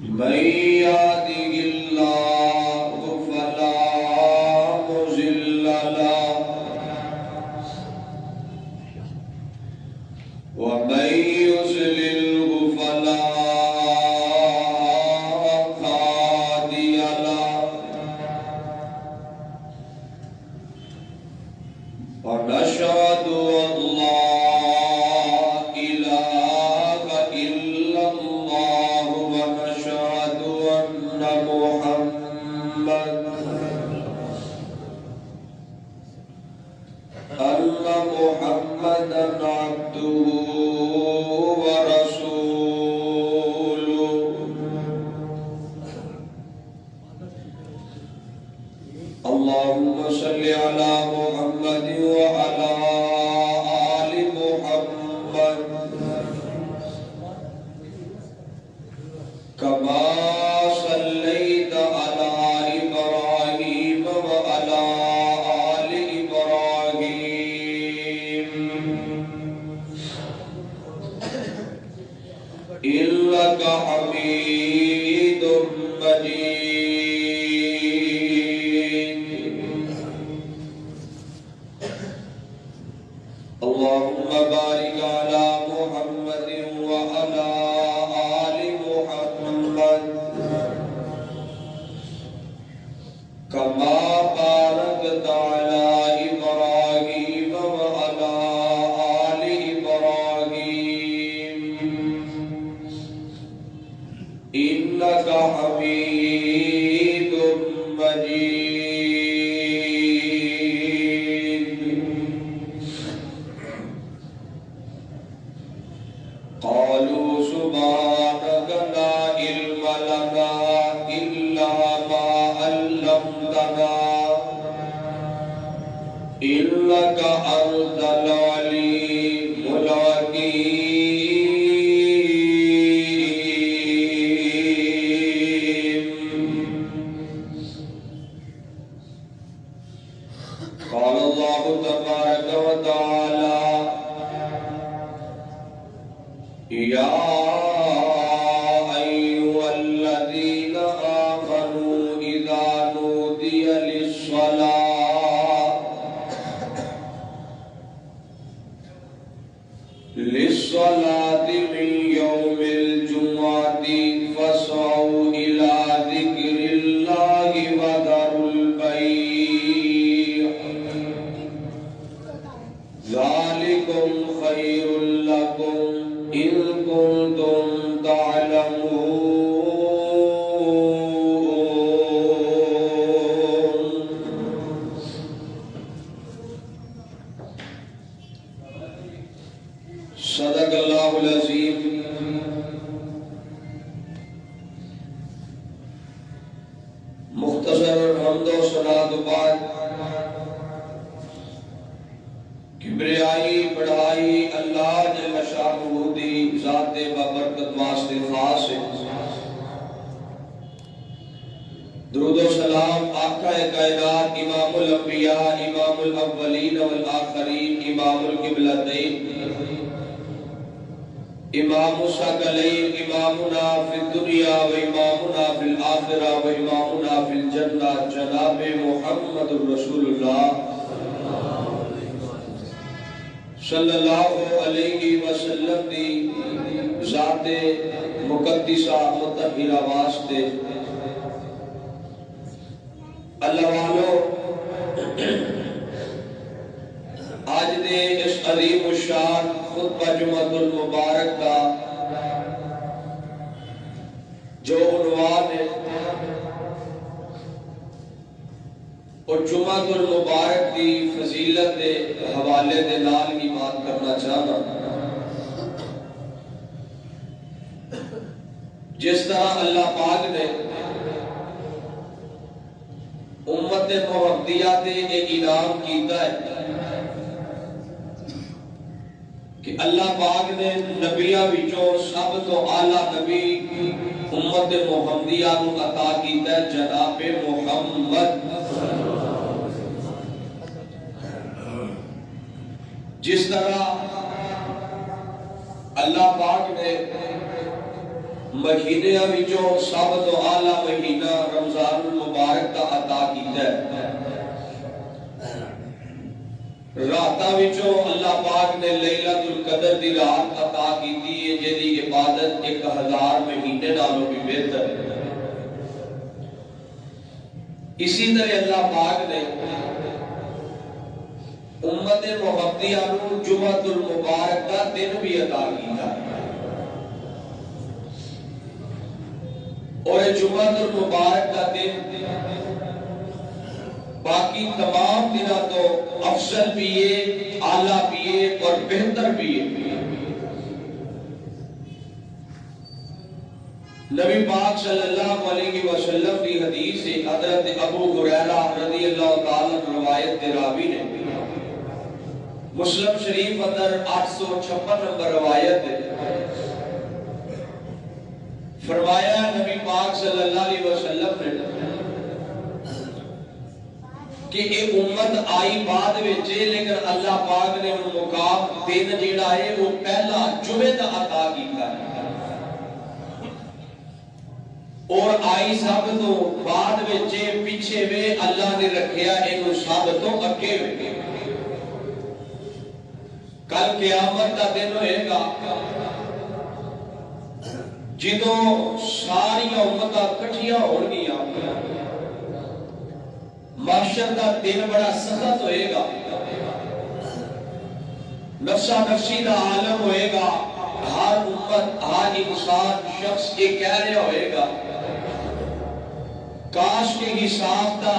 من يهده الله فلا مضل له ومن يضلل فلا هادي له ونشهد أن لا إله إلا الله ونشهد أن محمدا عبده ورسوله. اللهم صل على محمد وعلى آل محمد كما صليت على إبراهيم وعلى آل إبراهيم إنك حميد مجيد. اللهم بارك على محمد وعلى آل محمد كما باركت على إبراهيم وعلى آل إبراهيم إنك حميد مجيد. قالوا سبحانك لا علم لنا إلا ما علمتنا إنك أنت العليم الحكيم. قال الله تبارك وتعالى يا أيها الذين آمنوا إذا نودي للصلاة من يوم الجمعة فاسعوا إلى ذكر الله وذروا البيع ذلكم خير لكم إن كنتم تعلمون. صدق اللہ العظیم. مختصر حمد و ثنا بعد کبریائی بڑھائی اللہ جل شانہ دی ذات بابرکت واسطے خاص ہے. درود و سلام آقا کائنات امام الانبیاء امام الاولین والآخرین امام القبلتین امام الثقلین امامنا فی الدنیا و امامنا فی الآخرہ و امامنا فی الجنہ جناب محمد رسول اللہ صلی اللہ علیہ وسلم دی ذات مقدسہ مطہرہ واسطے. اللہ والو آج دے اس عظیم الشان خطبہ جمعۃ المبارک کا جو عنوان ہے اور جمعۃ المبارک کی فضیلت دے حوالے دے نال کی بات کرنا چاہنا. جس طرح اللہ پاک نے امت محمدیہ دے ایک انعام کیتا ہے کہ اللہ پاک نے نبیوں وچوں سب تو اعلیٰ نبی امت محمدیہ کو عطا کیتا ہے جناب محمد. جس طرح اللہ پاک نے مہینیاں وچوں سب تو اعلیٰ مہینہ رمضان المبارک کا عطا کیتا ہے۔ راتاں وچوں اللہ پاک نے لیلۃ القدر دی رات عطا کیتی ہے جہدی عبادت 1000 مہینے نالوں بھی بہتر ہے۔ اسی طرح اللہ پاک نے امت محمدیہ کو جمعۃ المبارک کا دن بھی عطا کیتا ہے، اور جمعۃ المبارک کا دن باقی تمام دنوں تو افضل بھی ہے، اعلیٰ بھی ہے اور بہتر بھی ہے۔ نبی پاک صلی اللہ علیہ وسلم کی حدیث سے حضرت ابو ہریرہ رضی اللہ تعالیٰ روایت دے راوی نے مسلم شریف اندر 856 نمبر روایت ہے، فرمایا نبی پاک صلی اللہ علیہ وسلم نے کہ ایک امت آئی بعد وچے، لیکن اللہ پاک نے ان مقام دن جیڑا ہے وہ پہلا جمعہ دا عطا کیتا ہے، اور آئی سب تو بعد وچے پیچھے میں اللہ نے رکھیا انہوں سب تو اگے میں۔ کل قیامت کا دن ہوئے گا جدوں ساری امتاں کٹھیاں ہون گیاں، محشر کا دن بڑا سخت ہوئے گا، نفسا نفسی دا عالم ہوئے گا، ہر امت ہر انسان شخص یہ کہہ رہا ہوئے گا کاش کے حساب دا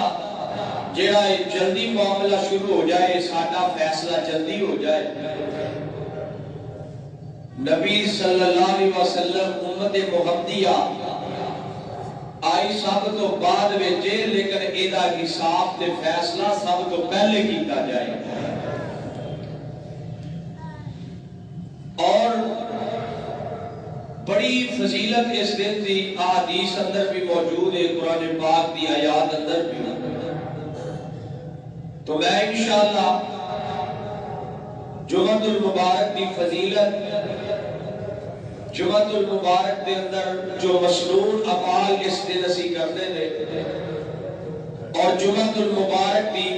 جڑا جلدی معاملہ شروع ہو جائے، ساڈا فیصلہ جلدی ہو جائے۔ نبی صلی اللہ علیہ وسلم امت محمدیہ آئی سب تو بعد وچے، لیکن ایدہ حساب تے فیصلہ سب تو پہلے کیتا جائے۔ اور بڑی فضیلت اس دن دی احادیث اندر بھی موجود ہے، قرآن پاک دی آیات اندر بھی۔ تو میں انشاءاللہ جمعۃ المبارک دی فضیلت، جمعۃ المبارک دے اندر جو مسنون اعمال اس دن اسی کرتے ہیں، اور جمعۃ المبارک دی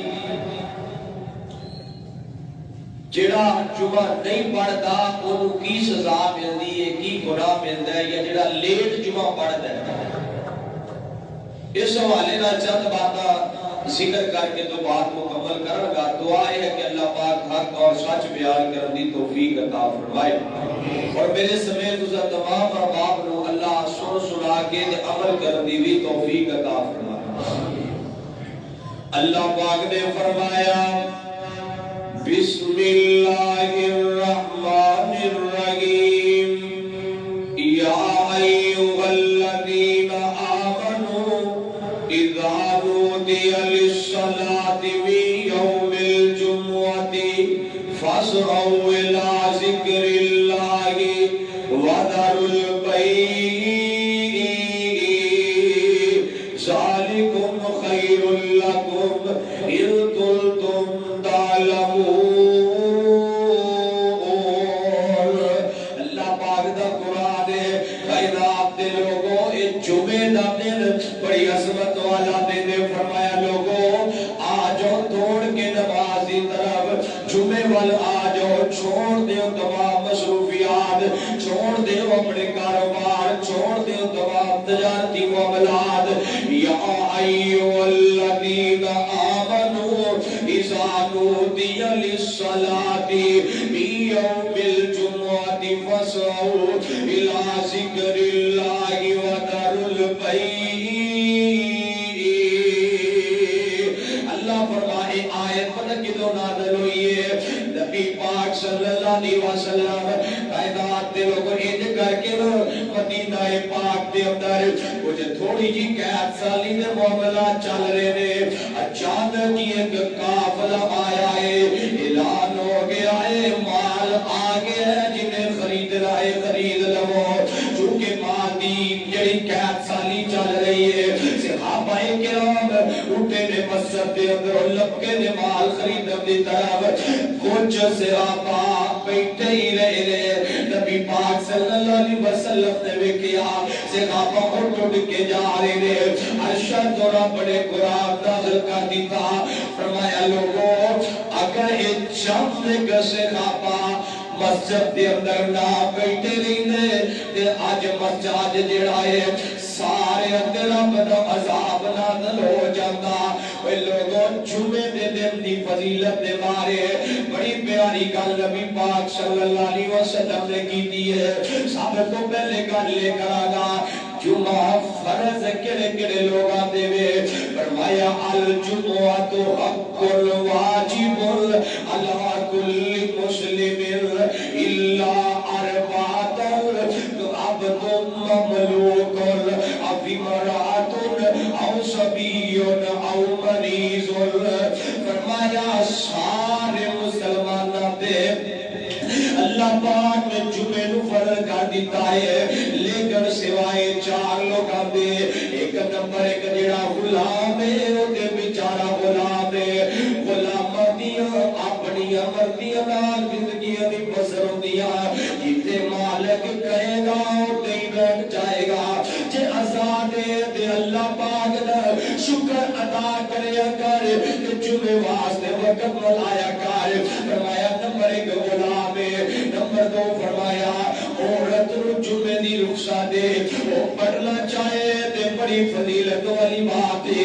جڑا جمعہ نہیں پڑھتا انہوں کی سزا ملتی ہے، کی گناہ ملتا ہے، یا جڑا لیٹ جمعہ پڑھتا ہے۔ اس حوالے نال چند باتاں ذکر کر کے تو بات مکمل کروں گا۔ دعا ہے کہ اللہ پاک حق اور سچ بیان کرنے دی توفیق عطا فرمائے، اور میرے سمیت اس تمام احباب نو اللہ سن سنا کے عمل کرنے دی بھی توفیق عطا فرمائے۔ اللہ پاک نے فرمایا بسم اللہ الرحمن الرحیم یا ایھا الذین آمنوا اذا نودی للصلاۃ من یوم الجمعۃ فاسعوا الی ذکر اللہ وذروا البیع ذالکم خیر لکم ان کنتم تعلمون۔ اللہ پاک دا قرآن ہے، کائنات دے لوگوں اس جمعے دا دن بڑی عظمت والا دن ہے۔ فرمایا لوگوں آ جاؤ توڑ کے نماز دی طرف، جمعے وال آ جاؤ، چھوڑ دیو تمام مصروفیات، چھوڑ دیو اپنے کاروبار، چھوڑ دیو تمام تجارتی معاملات۔ یا ایھا الذین آمنوا اذا نودی للصلاۃ من یوم الجمعۃ فاسعوا الی ذکر اللہ وذروا البیع۔ اللہ فرمائے آیت پتہ کدوں نازل ہوئی ہے؟ نبی پاک صلی اللہ علیہ وسلم کائنات دے لوگ انج کر کے مدینہ پاک دے اندر کچھ تھوڑی جی قید سالی دے معاملات چل رہے نے، اچانک ایک قافلہ آیا ہے، اعلان ہو گیا ہے مال آ گیا ہے، جنہیں خریدنا ہے خرید لو۔ چونکہ مال دی جڑی قید سالی چل رہی ہے، صحابہ کرام اٹھے نے مسجد دے اندر لپکے نے مال خریدن دی طرف، کچھ صحابہ بیٹھے ہی رہے نے۔ نبی پاک صلی اللہ اللہ علیہ وسلم نے ویکھیا صحابہ اٹھ کے جا رہے نے عرش تو رب نے قرآن نازل کر دیتا فرمایا لوگوں اگر یہ چند صحابہ مسجد دے اندر نہ بیٹھے رہندے تے اج مسجد جڑا ہے سارے اندر رب دا عذاب نازل ہو جاندا اے لوگوں جمعے دے دن دی فضیلت دے بارے بڑی پیاری گل نبی پاک صلی اللہ علیہ وسلم نے کیتی ہے سب تو پہلے گل لے کراں گا جمعہ فرض کڑے کڑے لوگ آتے وے فرمایا الجمعۃ حق واجب علی کل مسلم الا اربعۃ عبد مملوک او امرأۃ او صبی او مریض فرمایا سارے مسلمانوں پہ اللہ پاک نے جمعے نو فرض کر دیتا ہے لیکن سوائے چار لوگ آتے ایک نمبر ایک جڑا غلام ہے وہ دے بیچارہ غلام ہے غلام مردیاں اپنی مردیاں نال زندگیاں دی بسر ہوندیاں جتے مالک کہے گا اتے ہی بیٹھ جائے گا جے آزاد ہے تے اللہ پاک دا شکر ادا کریا کر تے جمعے واسطے وقت ملایا کر فرمایا نمبر ایک غلام ہے نمبر دو فرمایا عورت نو جمعے دی رخصت دے وہ پڑھنا چاہے تے بڑی فضیلت والی بات ہے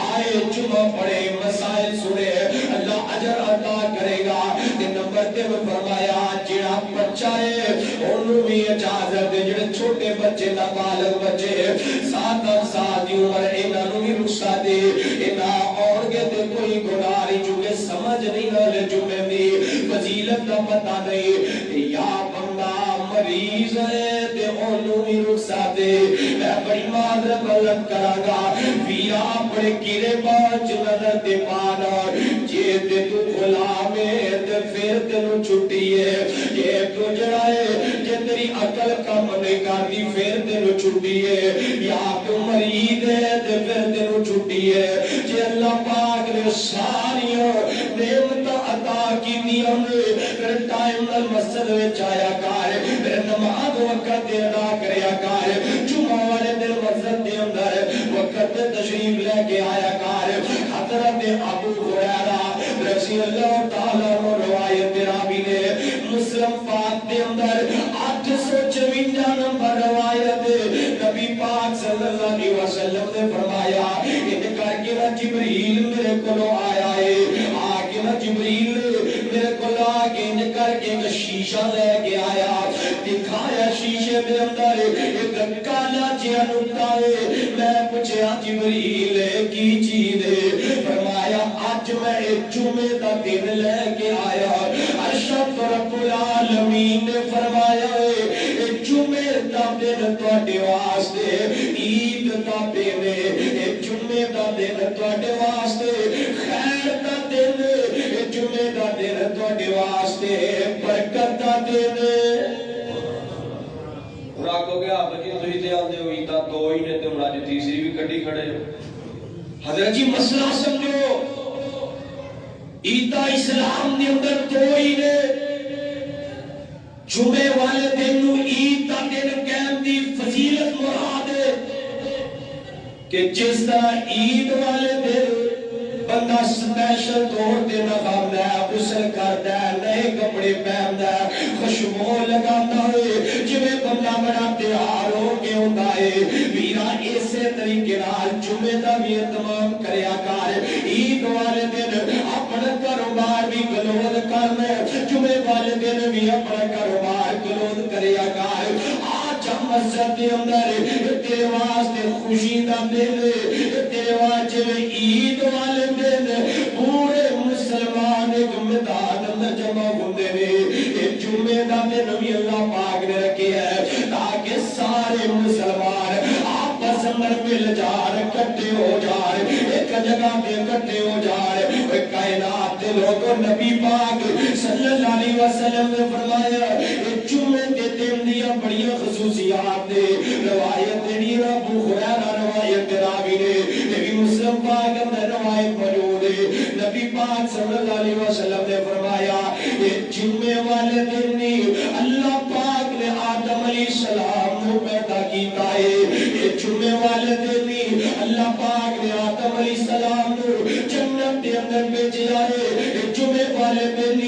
آئے جمعہ پڑھے مسائل سنے اللہ اجر عطا کرے گا تے نمبر تین فرمایا جڑا بچہ ہے انہوں بھی اجازت دے جڑے چھوٹے بچے نابالغ بچے 7 سال دی عمر انہاں نو بھی رخصت دے انہاں اور کے تے کوئی گناہ نہیں چونکہ سمجھ نہیں نال جمعے دی فضیلت دا پتہ نہیں یا بندہ مریض ہے تے انہوں بھی رخصت دے میں بڑی معذرت بلند کراں گا ویرا اپنے کیڑے باج نظر تے پانا جے تے تو غلام ہے تے پھر تینوں چھٹی ہے یہ تو جڑا ہے جے تیری عقل کم نہیں کرتی پھر تینوں چھٹی ہے یا تو مریض ہے تے پھر تینوں چھٹی ہے جے اللہ پاک نے ساری نعمتاں عطا کیتیاں نے پھر ٹائم نال مسجد وچ آیا کر پھر نماز وقت تے ادا کریا کر جمعہ والے دن مسجد دے اندر وقت تے تشریف لے کے آیا کر حضرت ابو ہریرہ رضی اللہ تعالیٰ عنہ روایت راوی نے مسلم پاک دے اندر 854 نمبر روایت نبی پاک صلی اللہ علیہ وسلم نے فرمایا ان کر کے نہ جبریل میرے کولوں آیا ہے آ کے نہ جبریل میرے کول آ کے ان کر کے ایک شیشہ لے کے آیا دکھایا شیشے دے اندر ایک کالا جہا نقطہ ہے میں پوچھا جبریل کی چیز ہے فرمایا آج میں جمعے دا دن لے کے آیا ارشد رب العالمین نے فرمایا ہے جمعے دا دن تواڈے واسطے عید دا دن ہے جمعے دا دن تواڈے واسطے خیر دا دن جمعے دا دن تواڈے واسطے برکت دا دن راکو گیا بجی تسی تے آندے ہو عیداں دو ہی نے تے ہن اج تیسری بھی کڈی کھڑے حضرت جی مسئلہ سمجھو عیداں اسلام دے اندر دو ہی نے جمعے والے دن نو عید دا دن کہن دی فضیلت مراد ہے کہ جس طرح عید والے دن بندہ سپیشل طور تے نخاندا ہے غسل کردا ہے نئے کپڑے پہندا ہے خوشبو لگاتا ہے جویں بندہ بڑا تیار ہو کے ہوندا ہے ویرا اسی طریقے نال جمعے دا بھی اہتمام کریا کر عید والے دن اپنا کاروبار بھی گلوز کرنا جمعے والے دن بھی اپنا کاروبار گلوز کریا کر آج ہم مسجد دے اندر تیرے واسطے خوشی دا دن تیرے واسطے عید والے دن پورے مسلمان ایک میدان میں جمع ہوندے نے یہ جمعے دا دن بھی اللہ پاک نے رکھے ہے تاکہ سارے مسلمان آپس میں مل جان اکٹھے ہو جان ایک جگہ پہ اکٹھے ہو جان کائنات کے لوگوں نبی پاک صلی اللہ علیہ وسلم نے فرمایا یہ جمعے کے دن دیا بڑی خصوصیات نے روایت دی ابو ہریرہ روایت راوی نے نبی مسلم پاک میں روایت موجود ہے نبی پاک صلی اللہ علیہ وسلم نے فرمایا یہ جمعے والے دن اللہ پاک نے آدم علیہ السلام جمعے والے دن اللہ پاک نے آدم علیہ السلام نو جنت دے اندر بھیجیا ہے، جمعے والے دن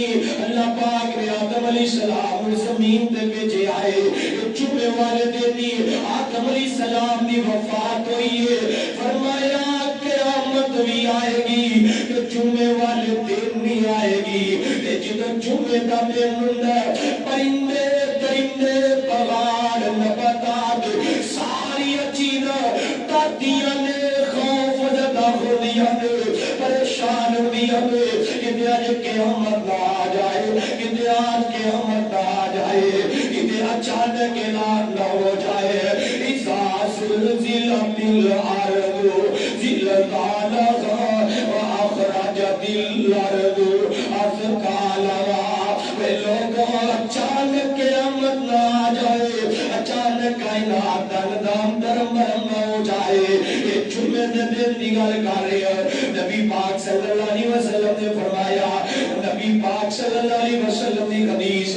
اللہ پاک نے آدم علیہ السلام نو زمین تے بھیجیا ہے، جمعے والے دن آدم علیہ السلام دی وفات ہوئی ہے، فرمایا قیامت بھی آئے گی تو جمعے والے دن نہیں آئے گی، جدو جمعے دا دن ہوندا پرندے درندے بغار نباتات ساری چیزاں تاتیاں نے خوف زدہ ہو دیا نے پریشان ہو دیا نے کہ آج قیامت نہ آ جائے، کہ آج قیامت نہ آ جائے، کہ اچانک اعلان نہ ہو جائے، اذا زلزلت الارض زلزالها واخرجت الارض اثقالها، لوگوں اچانک قیامت نہ آ جائے، اچانک کائنات دم درم ہو جائے، یہ جمعے دن دی گل کر رہے ہیں۔ نبی پاک صلی اللہ علیہ وسلم نے فرمایا، نبی پاک صلی اللہ علیہ وسلم کی حدیث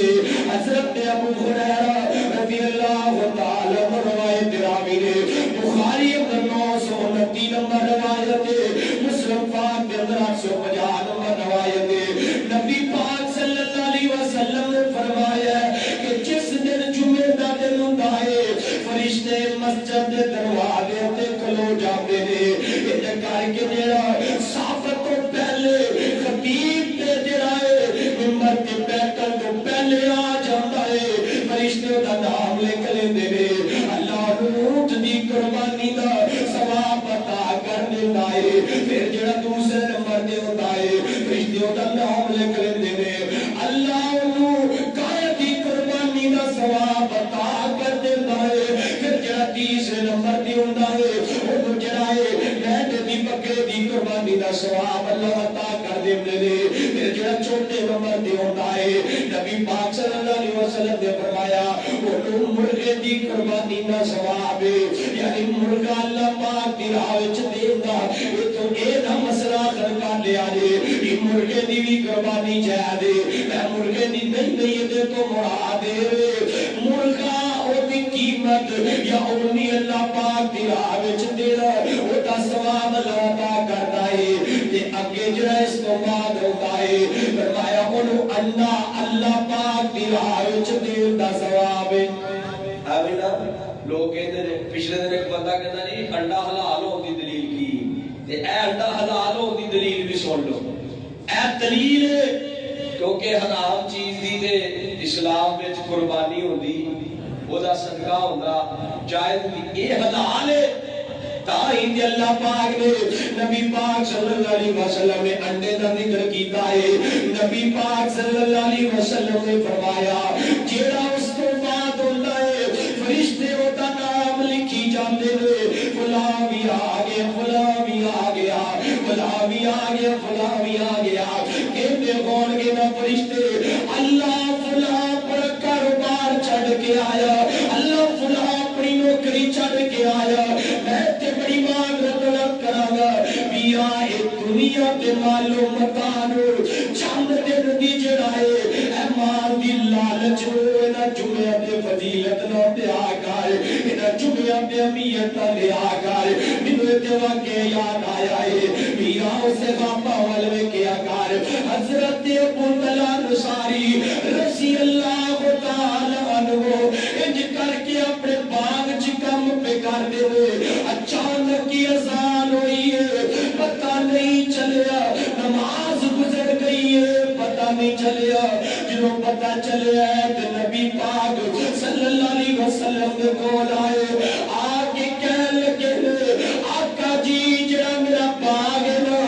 حضرت ابو ہریرہ رضی اللہ تعالی عنہ روایت راوی نے بخاری اندر 929 نمبر روایت ہے، مسلم پاک کے اندر 850 نمبر روایت ہے، نبی پاک صلی اللہ علیہ وسلم نے فرمایا کہ جس دن جمعے دا دن ہوندا ہے فرشتے مسجد دے دروازے تے کھلو جاندے نے، اے کر کے جڑا صافت تو پہلے خطیب تے جڑا ہے منبر تے بیٹھن تو پہلے آ جاندا ہے، فرشتے دا نام لکھ لیندے نے، اللہ اونٹ دی قربانی دا ثواب عطا کر دیندا ہے، پھر جڑا دوسرے نمبر تے ہوندا ہے فرشتے دا نام لکھ لیندے نے، اللہ گائے دی قربانی دا ثواب عطا کر دیندا ہے، پھر جڑا تیسرے نمبر تے ہوندا ہے اونوں جڑا ہے مینڈ دی بکرے دی قربانی دا ثواب اللہ عطا کر دیندے نے، پھر جڑا چوتھے نمبر تے ہوندا ہے نبی پاک صلی اللہ علیہ وسلم نے فرمایا اونوں مرغے دی قربانی دا ثواب ہے، یعنی مرغا اللہ پاک دی راہ وچ دیندا، اے تو اے نہ مسئلہ کر لیا جے یہ مرغے دی بھی قربانی جائے دے، میں مرغے دی نہیں دے تو مراد دے مرغا او دی قیمت یا اونی اللہ پاک دی راہ وچ دینا او دا ثواب اللہ عطا کردا ہے، تے اگے جڑا اس تو بعد ہوندا ہے فرمایا اونوں انڈا اللہ پاک دی راہ وچ دین دا ثواب ہے۔ آویں نا لوگ کہندے نے پچھلے دن ایک بندہ کہندا جی انڈا حلال ہون دی دلیل کی، تے اے انڈا حلال ہون دی دلیل بھی سن لو، اے دلیل کیونکہ حرام چیز دی تے اسلام وچ قربانی ہوندی او دا صدقہ ہوندا جائز دی، اے حلال ہے تاہی اللہ پاک نے نبی پاک صلی اللہ علیہ وسلم نے انڈے دا ذکر کیتا ہے، نبی پاک صلی اللہ علیہ وسلم نے فرمایا جیڑا اس تو بعد ہوندا ہے فرشتے او دا نام لکھی جاندے نے، فلاں بھی آ گیا فلاں بھی آ گیا فلاں بھی آ گیا فلاں بھی آ گیا، کہتے کون کے نا فرشتے اللہ فلاں پر کاروبار چھڑ کے آیا، اللہ فلاں اپنی نوکری چھڑ کے آیا، میں تے بڑی معذرت کراں گا بیا اے دنیا تے مالو مکانو چند دن دی جڑا ہے اے مال دی لالچ انہاں جمعہ تے فضیلت نہ دیا کر، انہاں جمعہ تے اہمیت نہ دیا کر، مینوں تے واقعہ یاد آیا ہے بیا اسے غابہ والے کیا کر، حضرت ابو طلحہ انصاری رضی اللہ تعالی عنہ انج کر کے اپنے باغ چ کم پہ کر دے اچانک کی اذان ہوئی ہے، پتہ نہیں چلیا، نماز گزر گئی ہے پتہ نہیں چلیا، جنہوں پتہ چلیا ہے کہ نبی پاک صلی اللہ علیہ وسلم نے کول آئے آگے کہنے لگے آقا جی جڑا میرا باغ ہے نا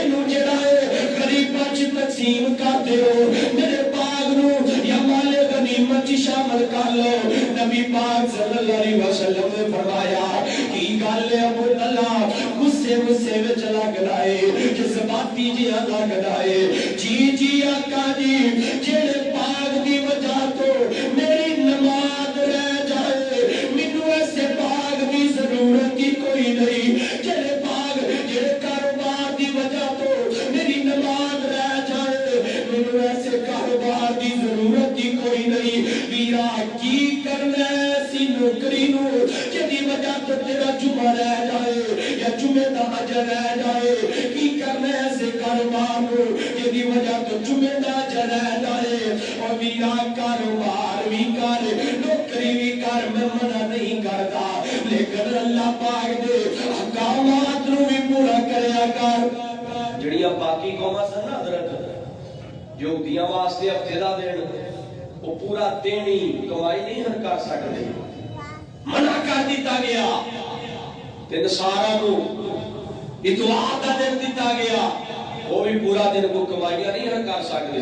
انہوں جڑا ہے غریبہ چ تقسیم کر دیو، میرے باغ نو یا مال غنیمت چ شامل کر لو، نبی پاک صلی اللہ علیہ وسلم نے فرمایا کی گل ہے ابو طلحہ غصے میں چلا گئے جذباتی جی لگ گئے، جی جی آقا جی جڑے باغ دی وجہ تو میری نماز رہ جائے مینوں ایسے باغ دی ضرورت ہی کوئی نہیں، جڑے باغ جڑے کاروبار دی وجہ تو میری نماز رہ جائے مینوں ایسے کاروبار دی ضرورت ہی کوئی نہیں، ویرا کی کرنا ایسی نوکری نو جدی وجہ تو تیرا جمعہ رہ جائے یا جمعے دا اجر رہ جائے کی کرنا ہے ایسے کاروبار کو جدی وجہ تو جمعے دا اجر رہ جائے اور میرا کاروبار بھی کر نوکری بھی کر میں منع نہیں کرتا لیکن اللہ پاک دے احکامات نو بھی پورا کریا کر جڑیاں باقی قوماں سن نا حضرت جو دیاں واسطے ہفتے دا دین وہ پورا دینی کمائی نہیں ہن کر سکتے منع کر دیتا گیا تے نصارا نو اتوار دا دن دیتا گیا وہ بھی پورا دن کو کمائیاں نہیں ہن کر سکتے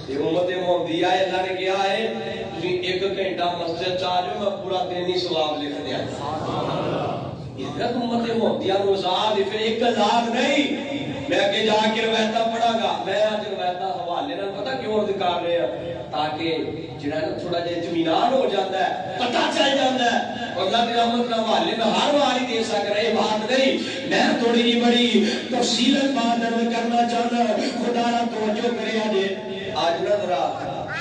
یہ امت محمدیہ ہے اللہ نے کیا ہے تسی ایک گھنٹہ مسجد چاہ جو میں پورا دن ہی ثواب لکھ دیا ادھر امت محمدیہ نو آزاد پھر ایک آزاد نہیں میں آگے جا کے روایتہ پڑھا گا میں آج روایتہ حوالے نہ پتہ کیوں عرض کر رہے ہیں تاکہ جنہاں تھوڑا جے اطمینان ہو جاتا ہے پتہ چل جاتا ہے اور اللہ کی رحمت کے حوالے میں ہر بار ہی دے سک رہے بات نہیں میں تھوڑی جی بڑی تفصیل بات کرنا چاہتا خدا نہ توجہ کرے آج نہ ذرا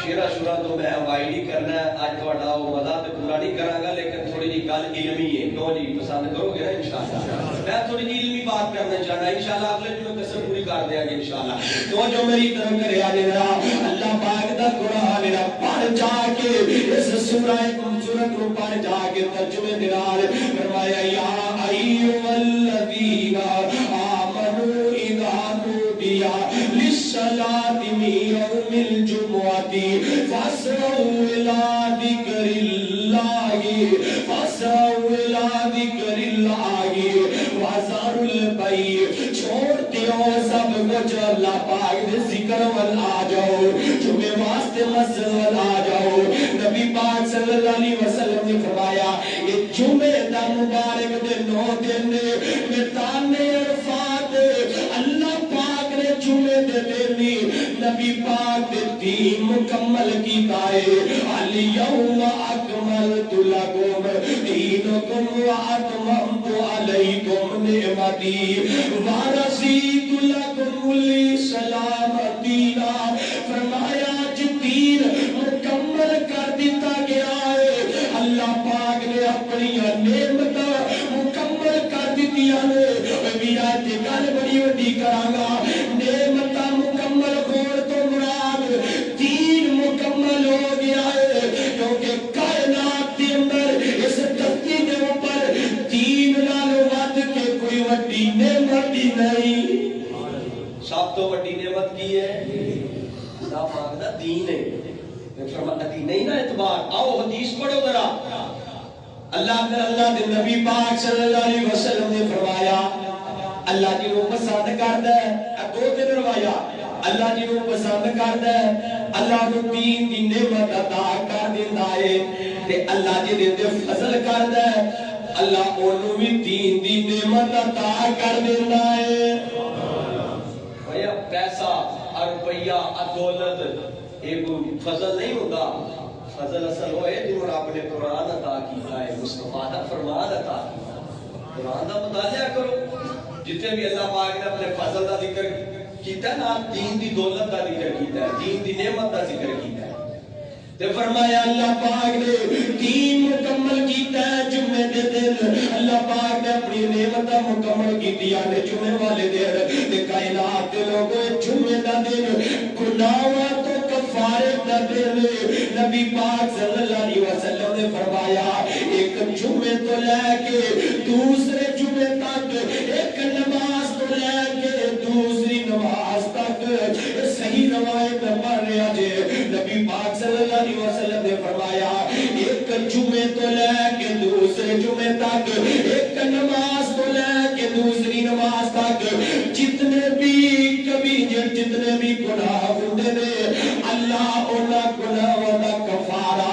شیرہ شورہ تو میں اوائڈ ہی کرنا ہے آج تھوڑا وہ مزہ تو پورا نہیں کروں گا لیکن تھوڑی جی گل علمی ہے کیوں جی پسند کرو گے نا انشاءاللہ میں تھوڑی جی علمی بات کرنا چاہنا انشاءاللہ اگلے جو میں قسم پوری کر دیا گے انشاءاللہ تو جو میری طرف کرے آج ذرا اللہ پاک دا قرآن میرا پڑھ جا کے اس سورہ سورت کو پڑھ جا کے ترجمے دلال فرمایا یا ایھا الذین آمنوا اذا نودی للصلاۃ من یوم الجمعۃ فاسعوا الی ذکر اللہ وذروا البیع چھوڑ دیو سب کچھ اللہ پاک دے ذکر وال آ جاؤ جمعے واسطے مسجد وال آ جاؤ نبی پاک صلی اللہ علیہ وسلم نے فرمایا یہ جمعے دا مبارک دے 9 دن میدان عرفات اللہ پاک نے جمعے دے دن نبی پاک دے دین مکمل کیتا ہے الیوم اکملت لکم دینکم واتممت علیکم نعمتی ورضیت لکم الاسلام دینا فرمایا دین مکمل کر دیتا گیا ہے اللہ پاک نے اپنی نعمت مکمل کر دیتیاں نے میرا تے گل بڑی وڈی کراں گا نعمت مکمل ہون تو مراد دین مکمل ہو گیا ہے کیونکہ کائنات کے اندر اس دھرتی کے اوپر دین نالوں ود کے کوئی وڈی نعمت ہی نہیں سب تو وڈی نعمت کی ہے اللہ پاک دا دین ہے فرماتا دین نہیں نا اعتبار آؤ حدیث پڑھو ذرا اللہ دے نبی پاک صلی اللہ علیہ وسلم نے فرمایا اللہ جی نو پسند کردا ہے دو دن روایا اللہ جی نو پسند کردا ہے اللہ نو دین دی نعمت عطا کر دیندا ہے تے اللہ جی دے فضل کردا ہے اللہ اونوں بھی دین دی نعمت عطا کر دیندا ہے بھیا پیسہ روپیہ دولت ایک فضل نہیں ہوتا فضل اصل ہوئے جو رب نے قرآن عطا کیتا ہے مصطفیٰ دا فرمان عطا کیتا ہے قرآن دا مطالعہ کرو جتنے بھی اللہ پاک نے اپنے فضل دا ذکر کیتا ہے نا دین دی دولت دا ذکر کیتا ہے دین دی نعمت دا ذکر کیتا ہے تے فرمایا اللہ پاک نے دین مکمل کیتا ہے جمعے دے دن اللہ پاک نے اپنی نعمت مکمل کیتی ہے جمعے والے دن تے کائنات دے لوگوں جمعے دا دن گناہاں تو کفارے دا دن نبی پاک صلی اللہ علیہ وسلم نے فرمایا ایک جمعے تو لے کے دوسرے جمعے تک ایک نماز تو لے کے دوسری نماز تک صحیح روایت پڑھ رہا جے نبی پاک صلی اللہ علیہ وسلم نے فرمایا ایک جمعے تو لے کے دوسرے جمعے تک ایک نماز تو لے کے دوسری نماز تک جتنے بھی کبھی جتنے بھی گناہ ہوندے نے اللہ انہاں گناہاں دا کفارہ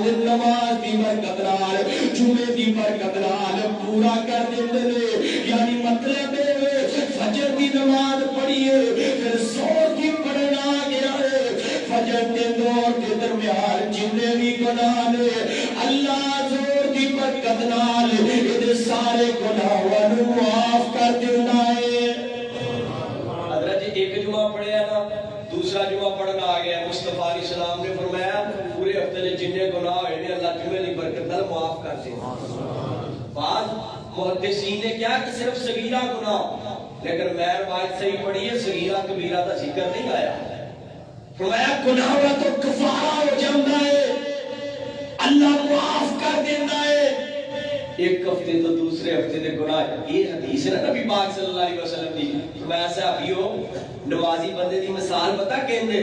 نماز دی برکت نال جمعے دی برکت نال پورا کر دیندے نے یعنی مطلب ہے فجر دی نماز پڑھیے پھر زور کی پڑھنا گیا ہے فجر کے دور کے درمیان جتنے بھی گناہ نے اللہ زور کی برکت نال یہ سارے گناہاں نوں معاف کر دیندا ہے حضرت جی ایک جمعہ پڑھیا نا دوسرا جمعہ پڑھنا آ گیا مصطفیٰ علیہ السلام نے فرمایا پورے ہفتے میں جننے گناہ ہوئے نے اللہ جمعے کی برکت نال معاف کر دے بعض محدثین نے کیا کہ صرف صغیرہ گناہ، لیکن میں روایت صحیح پڑھی ہے صغیرہ کبیرہ کا ذکر نہیں آیا. فرمایا گناہ ہوا تو کفارہ ہو جاتا ہے، اللہ معاف کر دیتا ہے. ایک ہفتے تو دوسرے ہفتے دے گناہ. یہ حدیث ہے نبی پاک صلی اللہ علیہ وسلم دی. فرمایا صحابیو نمازی بندے دی مثال پتہ کہندے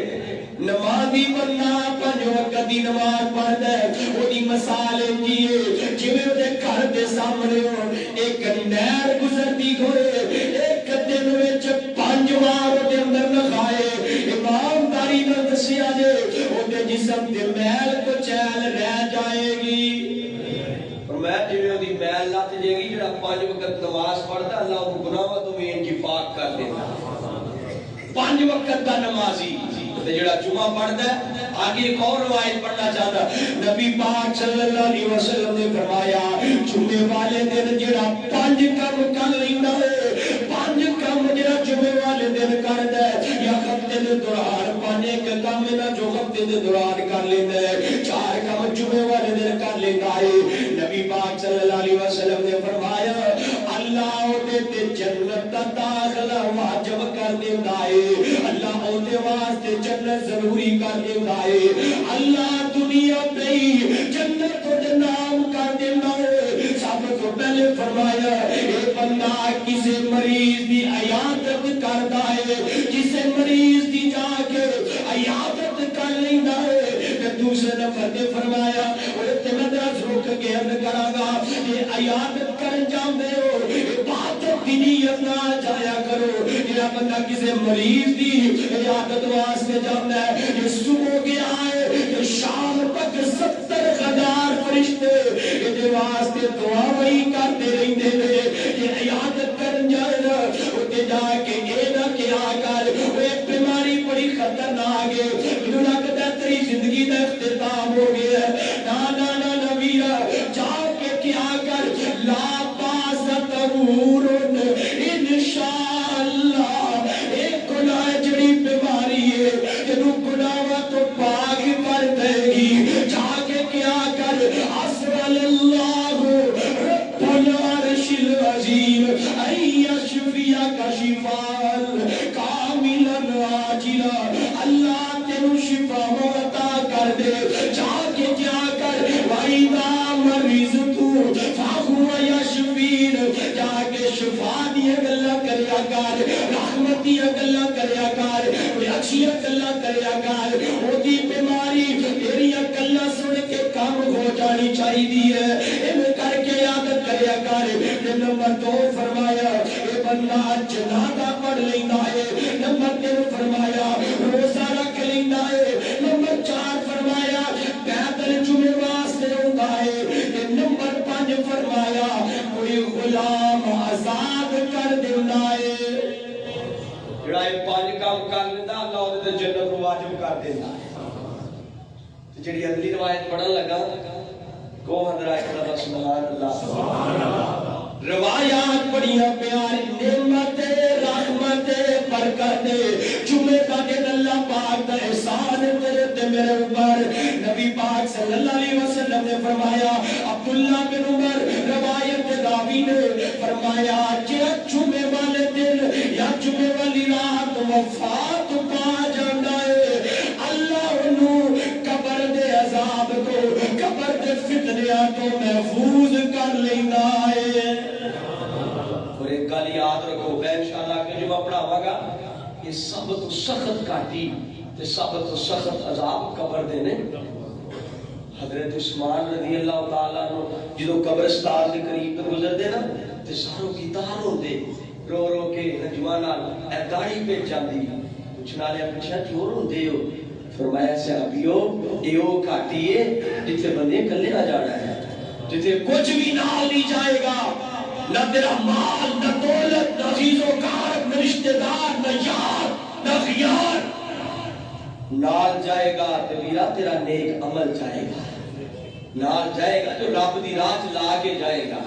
نمازی بندہ 5 وقت دی نماز پڑھدا ہے او دی مثال کی ہے جویں او دے گھر دے سامنے ایک نہر گزرتی ہوئے ایک دن وچ 5 بار او دے اندر نہائے. ایمانداری نال دسیا جے او دے جسم دے میل کو چیل رہ جائے گی. میں جویں او دی میل لت جائے گی. جڑا 5 وقت نماز پڑھدا اللہ او گناہاں تو بھی انفاق کر دیندا. 5 وقت دا نمازی تے جڑا جمعہ پڑھدا ہے آگے ایک اور روایت پڑھنا چاہتا. نبی پاک صلی اللہ علیہ وسلم نے فرمایا جمعے والے دن جڑا 5 کام کر لیندا ہے 5 کام جڑا جمعے والے دن کردا ہے یا ہفتے دے دوران 5 ایک کام نہ جو ہفتے دے دوران کر لیندا ہے 4 کام جمعے والے دن کر لیندا ہے. نبی پاک صلی اللہ علیہ وسلم نے فرمایا اللہ او تے جنت دا داخلہ واجب کر دیندا ہے. اللہ او دے واسطے جنت ضروری کر دیندا ہے. اللہ دنیا پہ جنت دے نام کر دیندا ہے. سب تو پہلے فرمایا اے بندہ کسی مریض دی عیادت کردا ہے کسی مریض دی جا کے عیادت کر لیندا ہے. دوسرے نمبر تے فرمایا اور تے میں درس روک کے عرض کراں گا یہ عیادت کرن جاندے ہو عبادت دی نیت نال جایا کرو. جڑا بندہ کسی مریض دی عیادت واسطے جاندا ہے یہ صبح گیا ہے کہ شام تک 70,000 فرشتے یہ واسطے دعا وہی کرتے رہندے نے. یہ عیادت کرن جائے نا اوتے جا کے اے نہ کیا کر اے بیماری بڑی خطرناک ہے مینوں لگدا تیری زندگی دا اختتام ہو گیا ہے. نا ویرا جا کے کیا کر لا باس تغور انشاءاللہ ایک گناہ جڑی بیماری ہے جنو گناہ تو پاک کر دے گی. جا کے کیا کر اسأل اللہ رب العرش العظیم ان یشفیک شفاء کاملا عاجلا. اللہ تینو شفا عطا کر دے. جا کے کیا کر وَإِذَا مَرِضْتُ فَهُوَ يَشْفِينِ. جا کے شفا دیا گلا کریا کر رحمت دیا گلا کریا کر کوئی اچھی گلا کریا کر. او دی بیماری تیری گلا سن کے کم ہو جانی چاہیے ان کر کے یاد کریا کر. نمبر 2 فرمایا اے بندہ جنازہ پڑھ لیندا ہے. نمبر 3 فرمایا روزہ رکھ لیندا ہے. نمبر 4 فرمایا پیدل جمعے واسطے ہوندا ہے. نمبر 5 فرمایا کوئی غلام آزاد کر دیندا ہے. جڑا یہ 5 کام کر لیندا اللہ اودے تے جنت نوں واجب کر دیندا ہے. جڑی اگلی روایت پڑھن لگا کو حضرات کا سبحان اللہ سبحان اللہ. روایات بڑیاں پیاری نعمت رحمت برکت جمعے کا دن اللہ پاک کا احسان تیرے تے میرے اوپر. نبی پاک صلی اللہ علیہ وسلم نے فرمایا عبداللہ بن عمر روایت راوی نے فرمایا جڑا جمعے والے دن یا جمعے والی رات وفات پا جاندا ہے اللہ انہوں قبر دے عذاب کو قبر دے فتنیاں تو محفوظ کر لیندا ہے. اور ایک گل یاد رکھو میں انشاءاللہ کہ جو میں پڑھاواں گا یہ سب تو سخت کاٹی تے سب تو سخت عذاب قبر دے نے. حضرت عثمان رضی اللہ تعالیٰ عنہ جدو قبرستان کے قریب تو گزرتے نا تے ساروں کی تار ہوندے رو رو کے نوجواناں اے داڑھی پہ جاندی پوچھنا لیا پوچھا کیوں روندے ہو. فرمایا صحابیو ایو کاٹی ہے جتھے بندے کلے نہ جانا ہے جتھے کچھ بھی نال نہیں جائے گا نہ تیرا مال نہ دولت نہ عزیز و کار نہ رشتہ دار نہ یار نہ خیار نال جائے گا تیرا تیرا نیک عمل جائے گا نال جائے گا جو رب دی راہ لا کے جائے گا.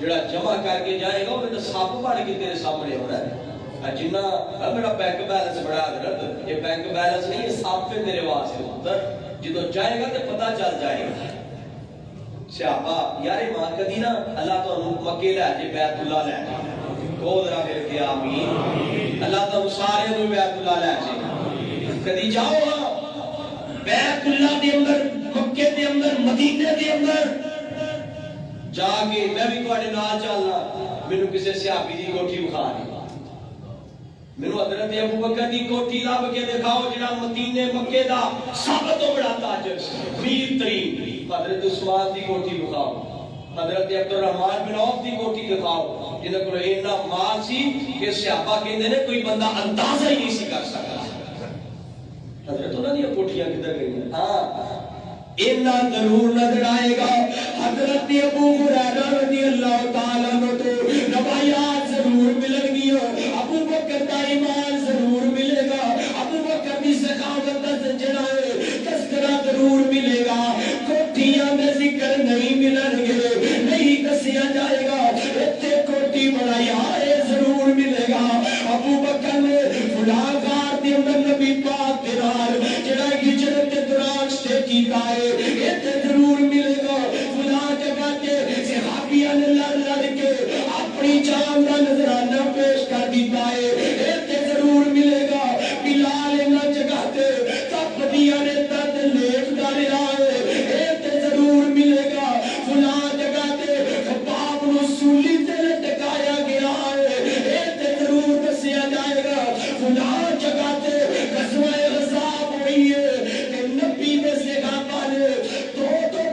جڑا جمع کر کے جائے گا وہ سب بڑھ کے تیرے سامنے ہو رہا ہے. جنہ میرا بینک بیلنس بڑا حضرت یہ بینک بیلنس نہیں یہ سب پہ میرے واسطے ادھر جدو جائے گا تو پتہ چل جائے گا. صحابہ یار ایمان کدی نا اللہ تعالیٰ مکے لے جے بیت اللہ لے کو ذرا مل کے آمین اللہ تعالیٰ سارے نو بیت اللہ لے جے کدی جاؤ ہاں بیت اللہ دے اندر مکے دے اندر مدینے دے اندر جا کے میں بھی تواڈے نال چلنا مینوں کسے صحابی دی کوٹھی بخا دی مینوں حضرت ابو بکر دی کوٹھی لب کے دکھاؤ جڑا مدینے مکے دا سب تو بڑا تاجر امیر ترین حضرت عثمان دی کوٹھی دکھاؤ حضرت عبد الرحمن بن عوف دی کوٹھی دکھاؤ جنہاں کول اتنا مال سی کہ صحابہ کہندے نے کوئی بندہ اندازہ ہی نہیں سی کر سکتا حضرت انہاں دی کوٹھیاں کدھر گئیں ہاں اینا ضرور نظر آئے گا حضرت ابو ہریرہ رضی اللہ تعالیٰ عنہ تو روایات ضرور ملن گی ابو بکر کا ایمان ضرور ملے گا ابو بکر کی سخاوت کا سجنائے تذکرہ ضرور ملے گا کوٹھیاں میں ذکر نہیں ملن گے نہیں دسیا جائے گا اتنے کوٹھی بڑائی آئے ضرور ملے گا ابو بکر نے فلاں غار دے اندر نبی پاک دے نال جڑا ہجرت دے دوران سے کیتا ہے اتنے ضرور ملے گا فلاں جگہ تے صحابیاں نے لڑ لڑ کے اپنی جان کا نذرانہ پیش کر دیتا ہے اتنے ضرور ملے گا بلال انہاں جگہ تے تپدیاں نے درد لیٹ کر آئے اتنے ضرور ملے گا فلاں جگہ تے خباب نو سولی تے لٹکایا گیا ہے اتنے ضرور دسیا جائے گا فلاں جگہ تے غزوہ احزاب ہوئی ہے کہ نبی نے صحابہ نے دو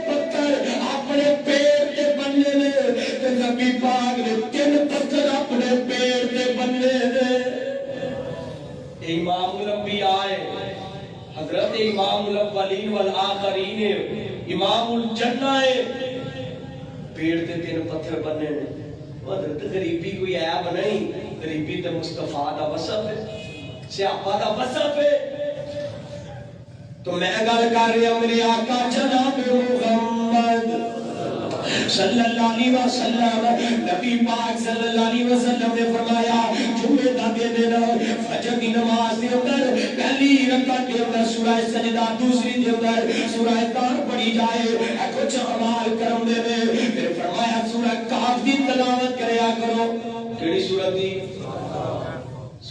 پتھر اپنے پیڑ تے بننے نے کہ نبی پاک نے 3 پتھر اپنے پیڑ تے بننے نے امام الانبیاء حضرت امام الاولین والآخرین امام الجنہ پیڑ تے 3 پتھر بننے نے حضرت غریبی کوئی عیب نہیں غریبی تے مصطفیٰ دا وصف ہے صحابہ دا وصف ہے تو میں گل کر رہا ہوں میرے آقا جناب محمد صلی اللہ علیہ وسلم نبی پاک صلی اللہ علیہ وسلم نے فرمایا جمعہ دا دن فجر کی نماز دے اندر پہلی رکعت کے اندر سورہ سجدہ دوسری دے اندر سورہ طار پڑھی جائے کچھ اعمال کرم دے میں پھر فرمایا سورہ کہف دی تلاوت کریا کرو کیڑی سورت دی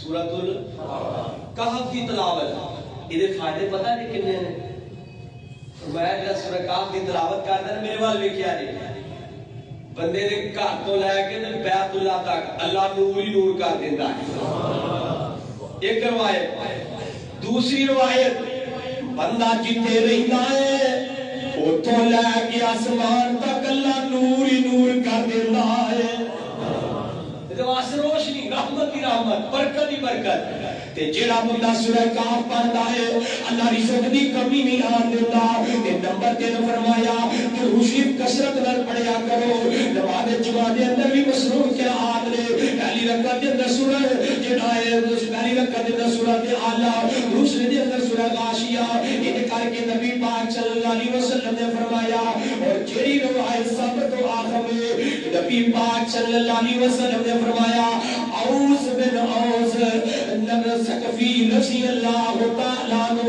سورۃ الکہف دی تلاوت یہ فائدے پتہ نہیں کنے نے فرمایا جڑا سورہ کہف دی تلاوت کردا ہے میرے وال ویکھیا نہیں بندے نے گھر تو لے کے بیت اللہ تک اللہ نور ہی نور کر دیندا ہے ایک روایت دوسری روایت بندہ جتھے رہندا ہے اوتھوں لے کے آسمان تک اللہ نور ہی نور کر دیندا ہے واسطے روشنی رحمت ہی رحمت برکت ہی برکت تے جڑا بندہ سورہ کہف پڑھدا ہے اللہ رزق دی کمی نہیں آن دیندا تے نمبر 3 فرمایا کہ روشیف کثرت نال پڑھیا کرو نماز جمعہ دے اندر بھی مصروف قرات نے پہلی رکعت دے اندر سورہ جڑا ہے پہلی رکعت دے اندر سورہ اعلی دوسری دے اندر سورہ غاشیہ ان کر کے نبی پاک صلی اللہ علیہ وسلم نے فرمایا اور جڑی روایت سب تو آخر میں نبی پاک صلی اللہ علیہ وسلم نے فرمایا اوس بن اوس نفسک فی نفسی اللہ تعالیٰ عنہ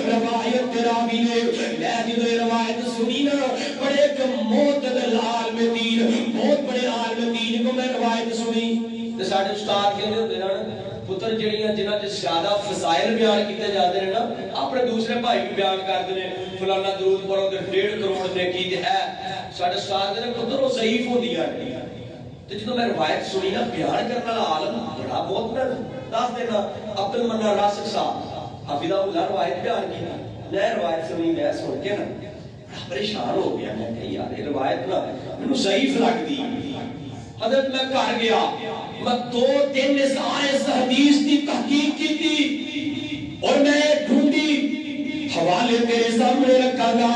روایت راوی نے میں جو روایت سنی نا بڑے معتدل عالم دین بہت بڑے عالم دین کو میں روایت سنی تے ساڈے استاد کہندے ہوندے نا پتر جڑیاں جنہاں وچ زیادہ فضائل بیان کیتے جاندے نے نا اپنے دوسرے بھائی بھی بیان کردے نے فلانا درود پڑھو تے 1.5 کروڑ نیکی تے ہے ساڈے استاد نے پتر وہ ضعیف ہوندیاں نے تو جدو میں روایت سنی نا بیان کرنے والا عالم بڑا بہت میں دس دینا عبد المنان راسک صاحب حافظہ اللہ روایت بیان کی میں روایت سنی میں سن کے نا بڑا پریشان ہو گیا میں کہ یار یہ روایت نا مینوں ضعیف لگدی حضرت میں گھر گیا میں 2-3 اس حدیث کی تحقیق کی تھی اور میں ڈھونڈی حوالے تیرے سامنے رکھا گا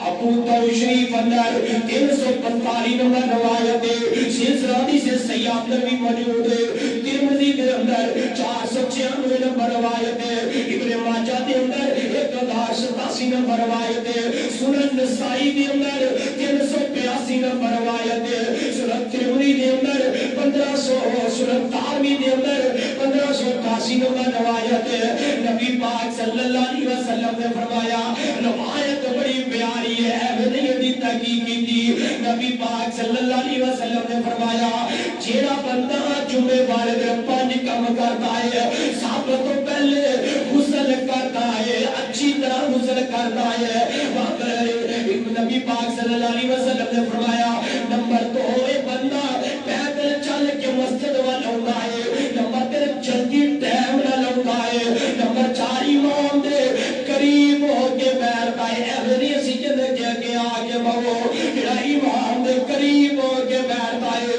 ابو داؤد شریف اندر 345 نمبر روایت ہے سلسلہ حدیث صحیحہ اندر بھی موجود ہے ترمذی کے اندر 496 نمبر روایت ہے ابن ماجہ کے اندر 1087 نمبر روایت ہے سنن نسائی کے اندر 382 نمبر روایت ہے سنن ترمذی کے اندر 1500 سنن ترمذی کے اندر 1588 نمبر روایت ہے نبی پاک صلی اللہ علیہ وسلم نے فرمایا روایت بڑی پیاری ہے میں نے یہ تحقیق کی تھی صلی اللہ علیہ وسلم نے فرمایا جیڑا بندہ جمعے والے دن 5 کام کرتا ہے سب تو پہلے غسل کرتا ہے اچھی طرح غسل کرتا ہے نبی پاک صلی اللہ علیہ وسلم نے فرمایا نمبر 2 بندہ پیدل چل کے مسجد والا ہوتا ہے نمبر 3 جلدی ٹائم نہ لگتا ہے نمبر 4 امام دے قریب ہو کے بیٹھتا ہے ایوری اسی کے آگے بہو جڑا امام دے قریب ہو کے بیٹھتا ہے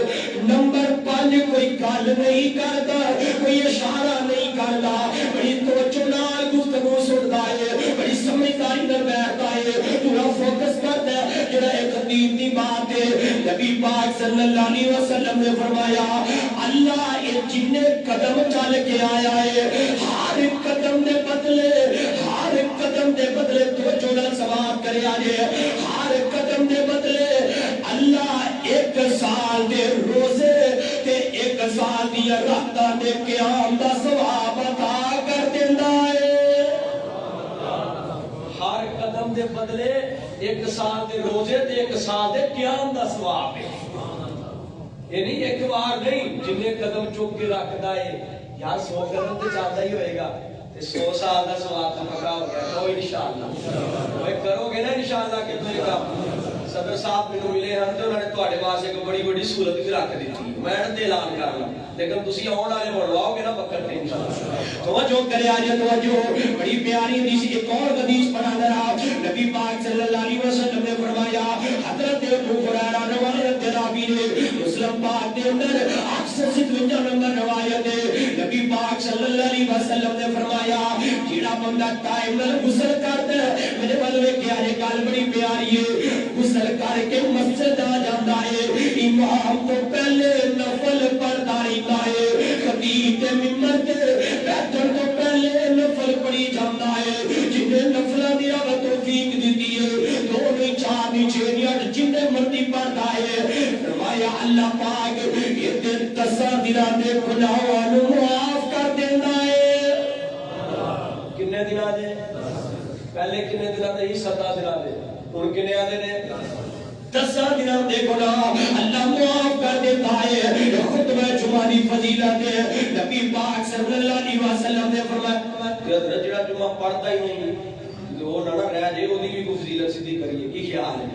نمبر 5 کوئی گل نہیں کرتا کوئی اشارہ نہیں کرتا بڑی توجہ نال گفتگو سنتا ہے بڑی سمجھداری نال بیٹھتا ہے پورا فوکس کرتا ہے جڑا ایک دین دی بات ہے نبی پاک صلی اللہ علیہ وسلم نے فرمایا اللہ یہ جن قدم چل کے آیا ہے ہر قدم دے بدلے توجہ نال ثواب کرے آجے ہر قدم دے بدلے اللہ 1 سال دے روزے تے 1 سال دی راتاں دے قیام دا ثواب عطا کر دیندا ہے ہر قدم دے بدلے 1 سال دے روزے تے 1 سال دے قیام دا ثواب ہے یہ نہیں ایک بار نہیں جنہیں قدم چک کے رکھدا ہے یار 100 قدم تے جاتا ہی ہوئے گا 100 سال دا ثواب تو پکا ہو گیا تو انشاءاللہ وہ کرو گے نا انشاءاللہ کتنے کا صدر صاحب میں ملے ہیں تو انہوں نے تواڈے واسطے ایک بڑی بڑی صورت بھی رکھ دیتی میں تے اعلان کر لاں لیکن تسی اون والے بڑھواؤ گے نا بکر تے انشاءاللہ توجہ کرے آج توجہ بڑی پیاری حدیث ایک اور حدیث پڑھا ذرا نبی پاک صلی اللہ علیہ وسلم نے فرمایا حضرت ابو ہریرہ روایت راوی نے مسلم پاک دے اندر 857 نمبر روایت ہے نبی پاک صلی اللہ علیہ وسلم نے فرمایا جیڑا بندہ ٹائم نال غسل کرتا ہے میرے بلوے کیا یہ گل بڑی پیاری ہے غسل کر کے مسجد آ جاتا ہے امام تو پہلے نفل پڑھتا رہتا ہے خطیب تے ممبر تے بیٹھن تو پہلے نفل پڑھی جاتا ہے جنہیں نفلاں دی رب توفیق دیتی ہے 2 نہیں 4 نہیں 6 نہیں 8 جنہیں مرضی پڑھتا ہے فرمایا اللہ پاک یہ دن تصادیراں دے گناہاں نوں معاف کر دیندا ہے کنے دن دے پہلے کنے دن دے 7 دن دے ہن کنے آدے نے 10 دن دے گناہ اللہ معاف کر دیتا ہے خطبہ جمعہ دی فضیلت ہے نبی پاک صلی اللہ علیہ وسلم نے فرمایا کہ حضرت جڑا جمعہ پڑھتا ہی نہیں وہ نہ رہ جائے وہ دی بھی فضیلت سیدھی کریے کی خیال ہے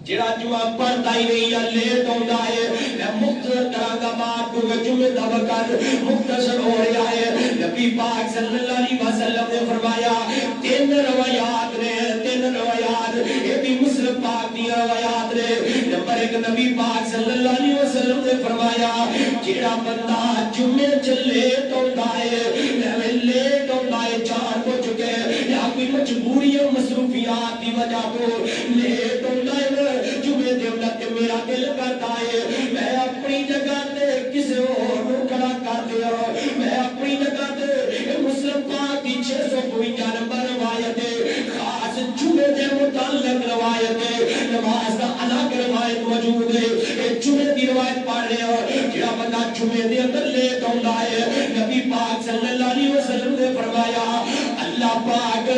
جڑا جمعہ پڑھتا ہی نہیں یا لیٹ ہوندا ہے میں مختصر طرح کا بات کو جمعے دا وقت مختصر ہو رہا ہے نبی پاک صلی اللہ علیہ وسلم نے فرمایا 3 روایات نے 3 روایات یہ بھی مسلم پاک دی روایات نے نمبر 1 نبی پاک صلی اللہ علیہ وسلم نے فرمایا جڑا بندہ جمعے چ لیٹ ہوندا ہے لیٹ ہوندا ہے 4 بج کے یا کوئی مجبوریاں مصروفیات دی وجہ تو لیٹ ہوندا ہے جمعے دے اندر میرا دل کرتا ہے میں اپنی جگہ تے کسی اور نوں کھڑا کر دیا میں اپنی جگہ تے مسلم پاک دی 652 نمبر روایت ہے خاص جمعے دے متعلق روایت ہے نماز دا الگ روایت موجود ہے جمعے دی روایت پڑھ رہے ہو جڑا بندہ جمعے دے اندر لیٹ ہوندا ہے نبی پاک صلی اللہ علیہ وسلم نے فرمایا اللہ پاک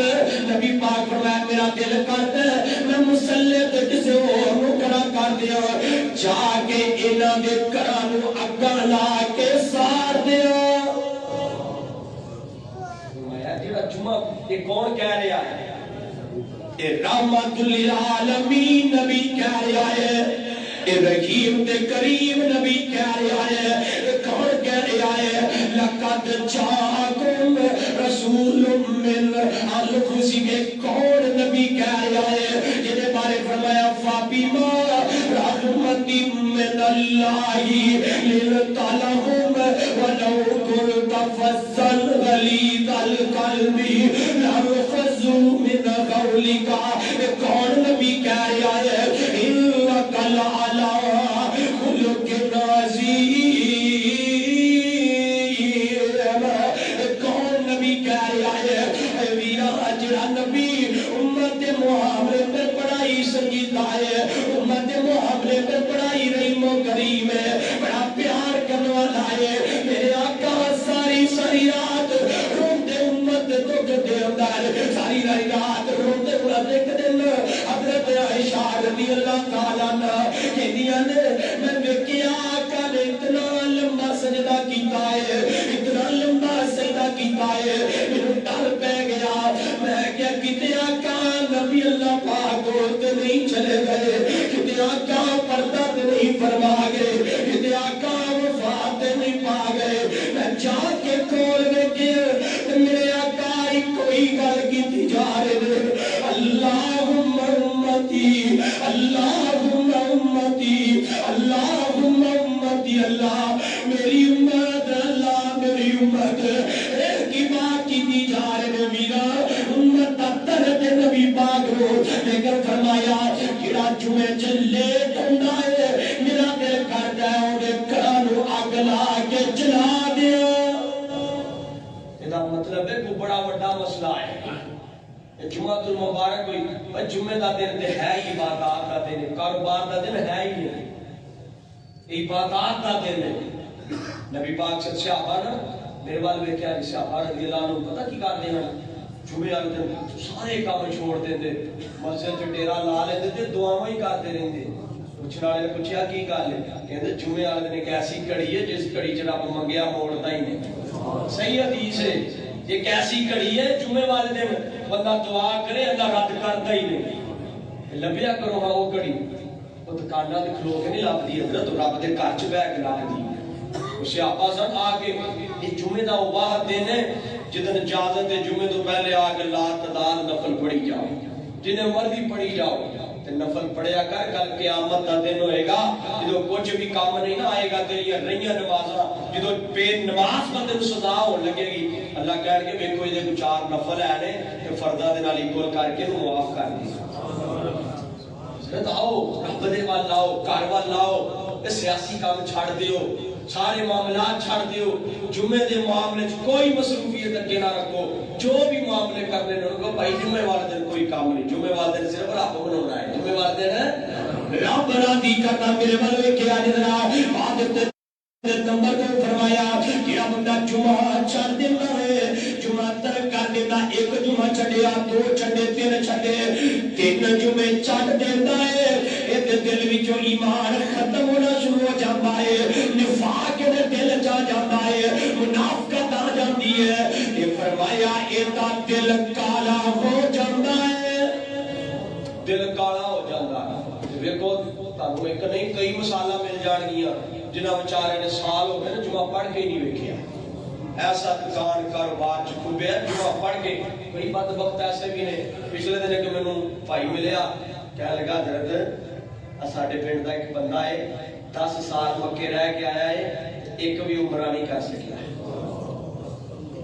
نبی پاک فرمایا میرا دل کرتا ہے میں مصلی تے کسی اور نوں کھڑا کر دیا جا کے انہاں دے گھراں نوں اگاں لا کے سار دیا فرمایا جڑا جمعہ یہ کون کہہ رہا ہے اے رحمت للعالمین نبی کہہ رہا ہے اے رحیم تے کریم نبی کہہ رہا ہے اے کون کہہ رہا ہے لقد جاءکم رسول من انفسکم کون نبی کہہ رہا ہے جنہیں بارے فرمایا فَبِمَا رَحْمَةٍ مِّنَ اللَّهِ لِنْتَ لَهُمْ وَلَوْ كُنْتَ فَظًّا غَلِيظَ الْقَلْبِ لَانفَضُّوا مِنْ حَوْلِكَ کون نبی کہہ رہا ہے إِنَّكَ لَعَلَىٰ خُلُقٍ عَظِيمٍ کون نبی کہہ رہا ہے ویرا جڑا نبی امت محاورے پر پڑھائی سنجیدہ ہے امت محاورے پر پڑھائی رحیم و کریم ہے بڑا پیار کرنے والا ہے میرے آقا ساری ساری رات روتے امت دکھ دے اندر ساری رات روتے امت ایک دن حضرت عائشہ رضی اللہ تعالیٰ عنہ کہدیاں نے جا کے کول بیٹھے میرے آقا کوئی گل کی جا رہے اللہم امتی اللہم امتی اللہم امتی اللہ میری امت اللہ میری امت کی بات کی جا رہے میرا امت ترت نبی پاک رو لیکن فرمایا جڑا جمعے چلے ٹھنڈا ہے میرا دل کرتا ہے انہیں کرانو آگ لا کے چلا دیا مطلب ہے کوئی بڑا بڑا مسئلہ ہے جمعہ المبارک کوئی جمعہ دا دن تے ہے ہی عبادات دا دن کاروبار دا دن ہے ہی نہیں عبادات دا دن ہے نبی پاک سے صحابہ نا میرے والے میں کیا صحابہ رضی اللہ عنہ پتہ کی کر دینا جمعے والے دن سارے کام چھوڑ دیندے مسجد جو ڈیرا لا لیندے تے دعاواں ہی کرتے رہندے پوچھنے والے نے پوچھا کی گل ہے کہندے جمعے والے دن ایک ایسی گھڑی ہے جس گھڑی چ رب منگیا موڑتا ہی نہیں صحیح حدیث ہے یہ کیسی گھڑی ہے جمعے والے دن بندہ دعا کرے اللہ رد کرتا ہی نہیں لبیا کرو ہاں وہ گھڑی وہ دکاناں تے کھلو کے نہیں لبدی حضرت رب دے گھر چ بیٹھ کے لبدی اسے آپا سن آ کے یہ جمعے دا واحد دن ہے جدن اجازت ہے جمعے تو پہلے آ کے لا تعداد نفل پڑھی جاؤ جنہیں مرضی پڑھی جاؤ تے نفل پڑھیا کر کل قیامت دا دن ہوئے گا جدو کچھ بھی کام نہیں نہ آئے گا تیری رہیاں نمازاں جدو بے نماز بندے نوں سزا ہون لگے گی اللہ کہن کے ویکھو یہ کو 4 نفل ہے نے تے فرضاں دے نال اکول کر کے نوں معاف کر دی حضرت آؤ رب دے وال آؤ گھر وال آؤ تے سیاسی کام چھڑ دیو سارے معاملات چھڑ دیو جمعے دے معاملے کوئی مصروفیت اگے نہ رکھو جو بھی معاملے کرنے نے کو بھائی جمعے والے دن کوئی کام نہیں جمعے والے دن صرف رب بنانا ہے جمعے والے دن رب راضی کرنا میرے والے کیا جنا عادت نمبر کو فرمایا کیا بندہ جمعہ چھڑ دیتا ہے جمعہ ترک کر دیتا ایک جمعہ چھڑیا 2 چھڑے 3 چھڑے 3 جمعے چھڑ دیتا ہے ایک دل وچوں ایمان ختم ہونا شروع ہو جاتا ہے نفاق دے دل چا جاتا ہے منافقت آ جاتی ہے یہ فرمایا ایتا دل کالا ہو جاتا ہے دل کالا ہو جاتا ہے ویکھو تانوں ایک نہیں کئی مثالاں مل جان گیاں جنہاں بیچارے نے سال ہو گئے جمعہ پڑھ کے ہی نہیں ویکھیا ایسا دکان کاروبار چ ڈوبیا جمعہ پڑھ کے کئی بدبخت ایسے بھی نے پچھلے دن کہ مینوں بھائی ملیا کہنے لگا حضرت ساڈے پنڈ دا ایک بندہ ہے 10 سال مکے رہ کے آیا ہے ایک بھی عمرہ نہیں کر سکیا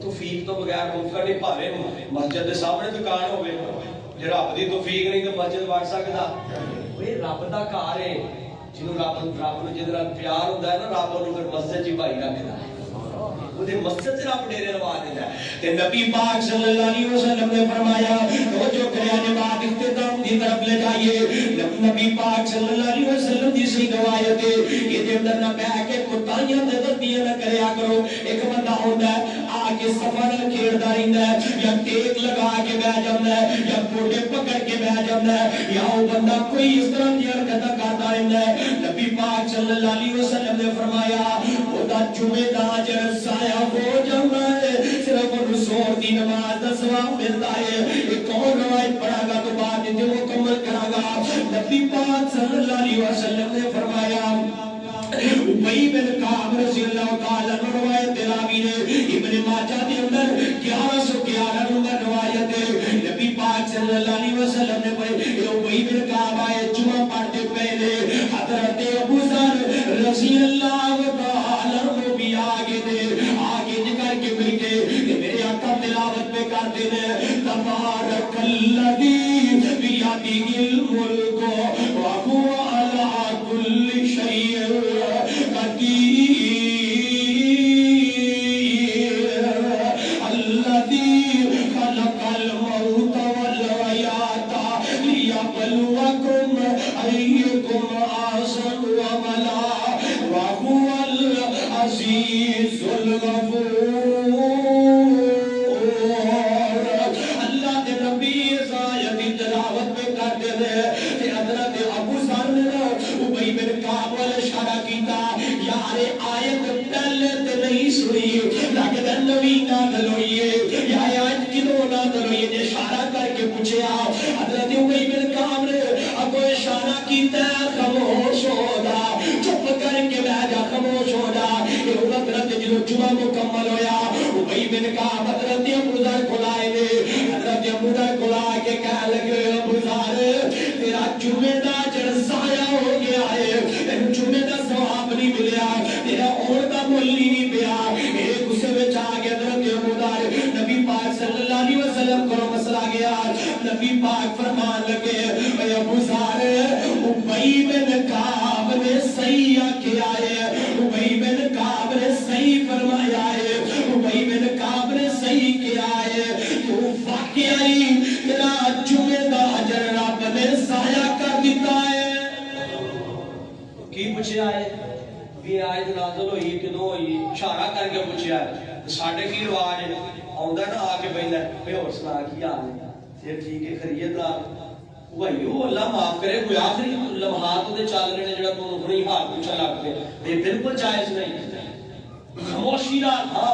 توفیق تو بغیر ممکن نہیں بھاوے مسجد دے سامنے دکان ہوے جے رب دی توفیق نہیں تو مسجد بن سکدا اوے رب دا گھر ہے جنوں رب نوں جے نال پیار ہوندا ہے نا رب نوں پھر مسجد چ بھائی رکھدا ہے وہ مسجد سے رب ڈیرے لوا دیتا ہے تے نبی پاک صلی اللہ علیہ وسلم نے فرمایا توجہ کریا نماز اختتام دی طرف لے جائیے نبی پاک صلی اللہ علیہ وسلم دی صحیح روایت ہے یہ دے اندر نہ بیٹھ کے کوتاہیاں تے غلطیاں نہ کریا کرو ایک بندہ ہوندا ہے آ کے سفر کھیڑدا رہندا ہے یا ٹیک لگا کے بیٹھ جاندا ہے یا گوڈے پکڑ کے بیٹھ جاندا ہے یا وہ بندہ کوئی اس طرح دی حرکتاں کردا رہندا ہے نبی پاک صلی اللہ علیہ وسلم نے فرمایا او دا جمعہ دا اجر ضائع ہو جانا ہے صرف رسول دی نماز دا ثواب ملتا ہے ایک اور روایت پڑھا گا تو بعد میں مکمل کرا گا نبی پاک صلی اللہ علیہ وسلم نے فرمایا ابی بن کعب رضی اللہ تعالی عنہ روایت راوی نے ابن ماجہ کے اندر 1111 نمبر روایت ہے نبی پاک صلی اللہ علیہ وسلم نے پڑھی ابی بن کعب آئے جمعہ پڑھتے پہلے حضرت ابو ذر رضی اللہ تعالی عنہ بھی آگے تھے آگے نکل کے بیٹھے کہ میرے آقا تلاوت پہ کرتے ہیں تبارک الذی بیدہ الملک وہو علی کل شیء قدیر الذی خلق الموت والحیات لیبلوکم ایکم احسن عملا وہو العزیز الغفور اللہ کے نبی اس آیت کی تلاوت پہ کرتے ہیں کہ حضرت ابو ذر نے ابی بن کعب والے اشارہ کیتا یار آیت پہلے تے نہیں سنی لگتا نبی نازل ہوئی ہے یا آیت کدوں نازل ہوئی ہے اشارہ کر کے پوچھا حضرت ابی بن کعب نے ابو اشارہ کیتا خاموش ہو جا چپ کر کے بیٹھ جا خاموش ہو جا حضرت جدو جمعہ مکمل ہویا ابی بن کعب حضرت ابو ذر کو لائے نے حضرت ابو ذر کو لا کے کہہ لگے ابو ذر تیرا جمعے دا اجر ضائع ہو گیا ہے جمعے دا ثواب نہیں ملیا تیرا اور دا مول نہیں پیا ایک غصے وچ آ کے حضرت ابو ذر نبی پاک صلی اللہ علیہ وسلم کو مسئلہ گیا نبی پاک فرمان لگے اے ابو ذر ابی بن کعب نے صحیح کیا ہے ابی بن کعب نے صحیح فرمایا ہے ابی بن کعب نے صحیح کیا ہے تو واقعی تیرا جمعے دا اجر رب نے ضائع کر دیتا ہے کی پوچھا ہے بھی آیت نازل ہوئی کدوں ہوئی اشارہ کر کے پوچھا ہے ساڈے کی رواج ہے آندا نا آ کے بیندا ہے اور سنا کی حال ہے پھر ٹھیک ہے خیریت نال وہیو اللہ معاف کرے کوئی آخری لمحات تے چل رہے نے جڑا تو ہنی حال پوچھن لگ پے یہ بالکل جائز نہیں خاموشی نال ہاں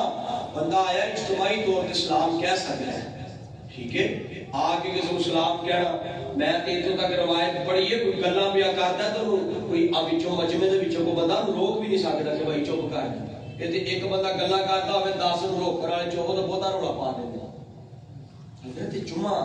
بندہ آیا اجتماعی طور تے سلام کہہ سکتا ہے ٹھیک ہے آ کے کسی کو سلام کہنا میں اتوں تک روایت پڑھی ہے کوئی گلاں پیا کردا تو کوئی وچوں مجمع دے وچوں کو بندہ روک بھی نہیں سکدا کہ بھائی چپ کر یہ تے ایک بندہ گلاں کردا ہوے 10 نوں روکਣ والے چوں تے بہتا رولا پا دیندے حضرت جمعہ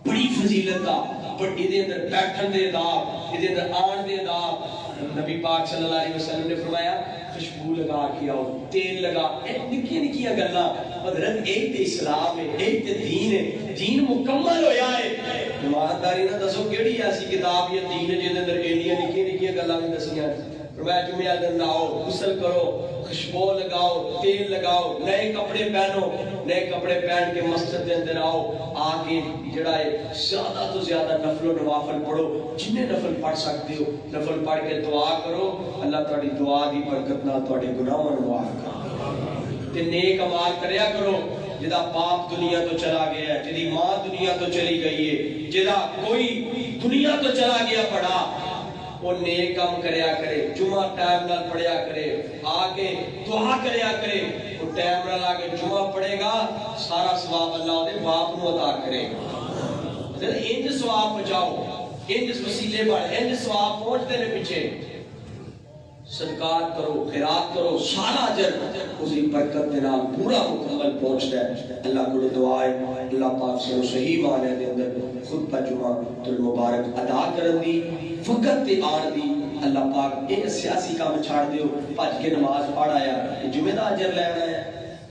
بڑی فضیلت دا بڑی دے اندر بیٹھن دے آداب دے اندر آن دے آداب نبی پاک صلی اللہ علیہ وسلم نے فرمایا خوشبو لگا کے آؤ تیل لگا نکیاں نکیاں گلاں حضرت ایک تے اسلام ہے ایک تے دین ہے دین مکمل ہویا ہے ایمانداری نہ دسو کیڑی ایسی کتاب یا دین ہے جے اندر ایڈیاں نکیاں نکیاں گلاں نہیں دسیاں فرمایا جمعہ دن آؤ غسل کرو خوشبو لگاؤ تیل لگاؤ نئے کپڑے پہنو نئے کپڑے پہن کے مسجد دے اندر آؤ آ کے جڑا ہے زیادہ تو زیادہ نفل و نوافل پڑھو جننے نفل پڑھ سکتے ہو نفل پڑھ کے دعا کرو اللہ تہاڈی دعا دی برکت نال تہاڈے گناہاں نوں معاف کرے تے نیک اعمال کریا کرو جدا باپ دنیا تو چلا گیا ہے جدی ماں دنیا تو چلی گئی ہے جدا کوئی دنیا تو چلا گیا پڑا وہ نیک کام کریا کرے جمعہ ٹائم نال پڑھیا کرے آگے دعا کریا کرے وہ ٹائم نال آگے جمعہ پڑھے گا سارا ثواب اللہ دے باپ نو عطا کرے گا انج ثواب بچاؤ انج وسیلے بڑھ انج ثواب پہنچتے نے پیچھے صدقات کرو خیرات کرو سارا اجر اسی برکت دے نال پورا مکمل پہنچتا ہے اللہ کو دعا ہے اللہ پاک سے صحیح معنی دے اندر خطبہ جمعہ المبارک ادا کرن دی وقت تے آن دی اللہ پاک ایک سیاسی کام چھاڑ دیو بھج کے نماز پڑھ آیا کہ جمعہ دا اجر لینا ہے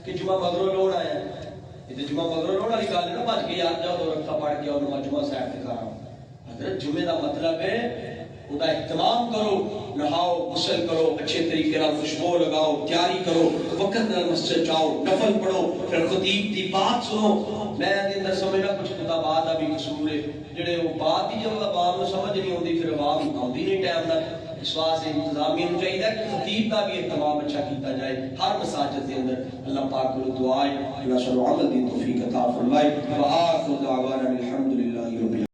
کہ جمعہ مغرب لوڑ آیا یہ جمعہ مغرب لوڑ والی گل ہے نا بھج کے یاد جاؤ دو رکعت پڑھ کے اور نماز جمعہ سائڈ تے کرا حضرت جمعہ دا مطلب ہے وہ اہتمام کرو نہاؤ غسل کرو اچھے طریقے نال خوشبو لگاؤ تیاری کرو وقت نال مسجد جاؤ نفل پڑھو پھر خطیب دی بات سنو میں دے اندر سمجھنا کچھ کتابات دا بھی قصور ہے جڑے وہ بات دی جب عوام نوں سمجھ نہیں ہوندی پھر عوام آندی نہیں ٹائم نال اس واسطے انتظامیہ نوں چاہیے کہ خطیب دا بھی اہتمام اچھا کیتا جائے ہر مساجد دے اندر اللہ پاک کو دعا ہے اللہ شرع عمل دی توفیق عطا فرمائے وآخر دعوانا الحمدللہ